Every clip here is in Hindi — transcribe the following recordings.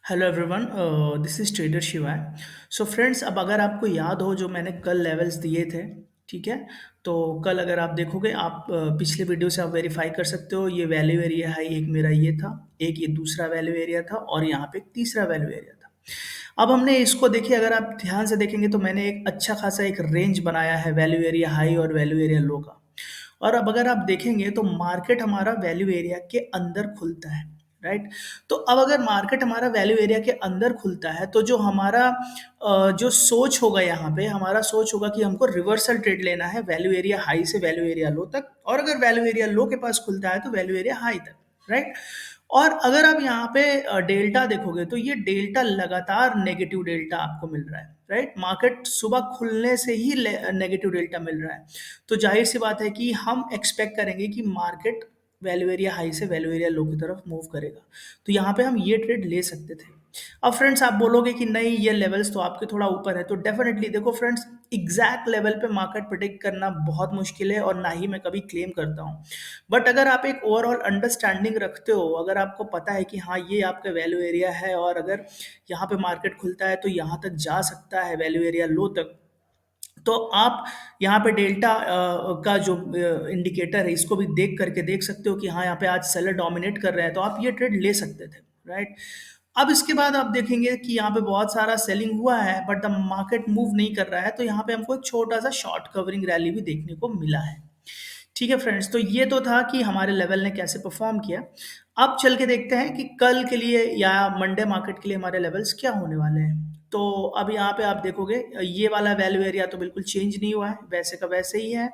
Hello everyone, this is trader Shivay. So friends, अब अगर आपको याद हो जो मैंने कल लेवल्स दिए थे, ठीक है। तो कल अगर आप देखोगे, आप पिछले वीडियो से आप वेरीफाई कर सकते हो। ये वैल्यू एरिया है, एक मेरा ये था, एक ये दूसरा वैल्यू एरिया था, और यहाँ पे एक तीसरा वैल्यू एरिया था। अब हमने इसको देखिए, अगर आप ध्यान से देखेंगे तो मैंने एक अच्छा खासा एक रेंज बनाया है वैल्यू एरिया हाई और वैल्यू एरिया लो का। और अब अगर आप देखेंगे तो मार्केट हमारा वैल्यू एरिया के अंदर खुलता है, राइट। तो अब अगर मार्केट हमारा वैल्यू एरिया के अंदर खुलता है तो जो हमारा जो सोच होगा, यहाँ पे हमारा सोच होगा कि हमको रिवर्सल ट्रेड लेना है वैल्यू एरिया हाई से वैल्यू एरिया लो तक, और अगर वैल्यू एरिया लो के पास खुलता है तो वैल्यू एरिया हाई तक, राइट। और अगर आप यहाँ पे डेल्टा देखोगे तो ये डेल्टा लगातार नेगेटिव डेल्टा आपको मिल रहा है, राइट। मार्केट सुबह खुलने से ही नेगेटिव डेल्टा मिल रहा है। तो जाहिर सी बात है कि हम एक्सपेक्ट करेंगे कि मार्केट वैल्यू एरिया हाई से वैल्यू एरिया लो की तरफ मूव करेगा। तो यहाँ पे हम ये ट्रेड ले सकते थे। अब फ्रेंड्स, आप बोलोगे कि नहीं, ये लेवल्स तो आपके थोड़ा ऊपर है। तो डेफिनेटली देखो फ्रेंड्स, एग्जैक्ट लेवल पे मार्केट प्रिडिक्ट करना बहुत मुश्किल है, और ना ही मैं कभी क्लेम करता हूँ। बट अगर आप एक ओवरऑल अंडरस्टैंडिंग रखते हो, अगर आपको पता है कि हाँ, ये आपका वैल्यू एरिया है, और अगर यहाँ पे मार्केट खुलता है तो यहाँ तक जा सकता है वैल्यू एरिया लो तक, तो आप यहाँ पे डेल्टा का जो इंडिकेटर है, इसको भी देख करके देख सकते हो कि हाँ, यहाँ पे आज सेलर डोमिनेट कर रहे हैं, तो आप ये ट्रेड ले सकते थे, राइट। अब इसके बाद आप देखेंगे कि यहाँ पे बहुत सारा सेलिंग हुआ है, बट द मार्केट मूव नहीं कर रहा है, तो यहाँ पे हमको एक छोटा सा शॉर्ट कवरिंग रैली भी देखने को मिला है। ठीक है फ्रेंड्स, तो ये तो था कि हमारे लेवल ने कैसे परफॉर्म किया। अब चल के देखते हैं कि कल के लिए या मंडे मार्केट के लिए हमारे लेवल्स क्या होने वाले हैं। तो अब यहाँ पे आप देखोगे, ये वाला वैल्यू एरिया तो बिल्कुल चेंज नहीं हुआ है, वैसे का वैसे ही है।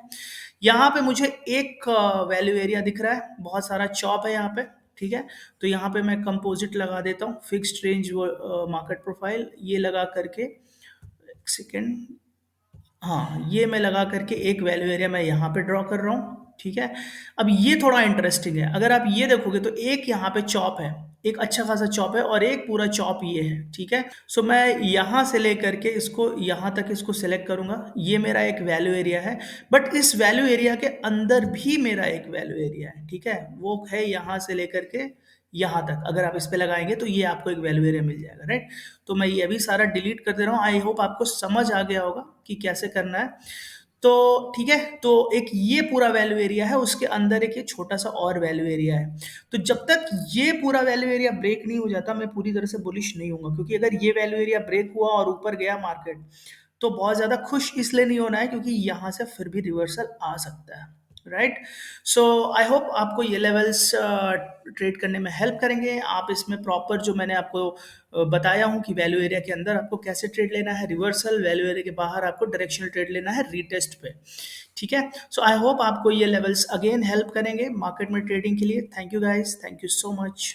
यहाँ पे मुझे एक वैल्यू एरिया दिख रहा है, बहुत सारा चॉप है यहाँ पे, ठीक है। तो यहाँ पे मैं कंपोजिट लगा देता हूँ, फिक्स्ड रेंज मार्केट प्रोफाइल ये लगा करके, एक सेकेंड, हाँ, ये मैं लगा करके एक वैल्यू एरिया मैं यहाँ पे ड्रॉ कर रहा हूँ, ठीक है। अब ये थोड़ा इंटरेस्टिंग है, अगर आप ये देखोगे तो एक यहाँ पे चॉप है, एक अच्छा खासा चॉप है, और एक पूरा चॉप ये है, ठीक है। सो मैं यहाँ से लेकर के इसको यहाँ तक इसको सिलेक्ट करूंगा, ये मेरा एक वैल्यू एरिया है। बट इस वैल्यू एरिया के अंदर भी मेरा एक वैल्यू एरिया है, ठीक है, वो है यहाँ से लेकर के यहाँ तक। अगर आप इस पे लगाएंगे तो ये आपको एक वैल्यू एरिया मिल जाएगा, राइट। तो मैं ये भी सारा डिलीट कर दे रहा हूँ। आई होप आपको समझ आ गया होगा कि कैसे करना है। तो ठीक है, तो एक ये पूरा वैल्यू एरिया है, उसके अंदर एक ये छोटा सा और वैल्यू एरिया है। तो जब तक ये पूरा वैल्यू एरिया ब्रेक नहीं हो जाता, मैं पूरी तरह से बुलिश नहीं होऊंगा, क्योंकि अगर ये वैल्यू एरिया ब्रेक हुआ और ऊपर गया मार्केट, तो बहुत ज्यादा खुश इसलिए नहीं होना है, क्योंकि यहां से फिर भी रिवर्सल आ सकता है, राइट। सो आई होप आपको ये लेवल्स ट्रेड करने में हेल्प करेंगे। आप इसमें प्रॉपर जो मैंने आपको बताया हूँ कि वैल्यू एरिया के अंदर आपको कैसे ट्रेड लेना है रिवर्सल, वैल्यू एरिया के बाहर आपको डायरेक्शनल ट्रेड लेना है रीटेस्ट पे, ठीक है। सो आई होप आपको ये लेवल्स अगेन हेल्प करेंगे मार्केट में ट्रेडिंग के लिए। Thank you guys, thank you so much.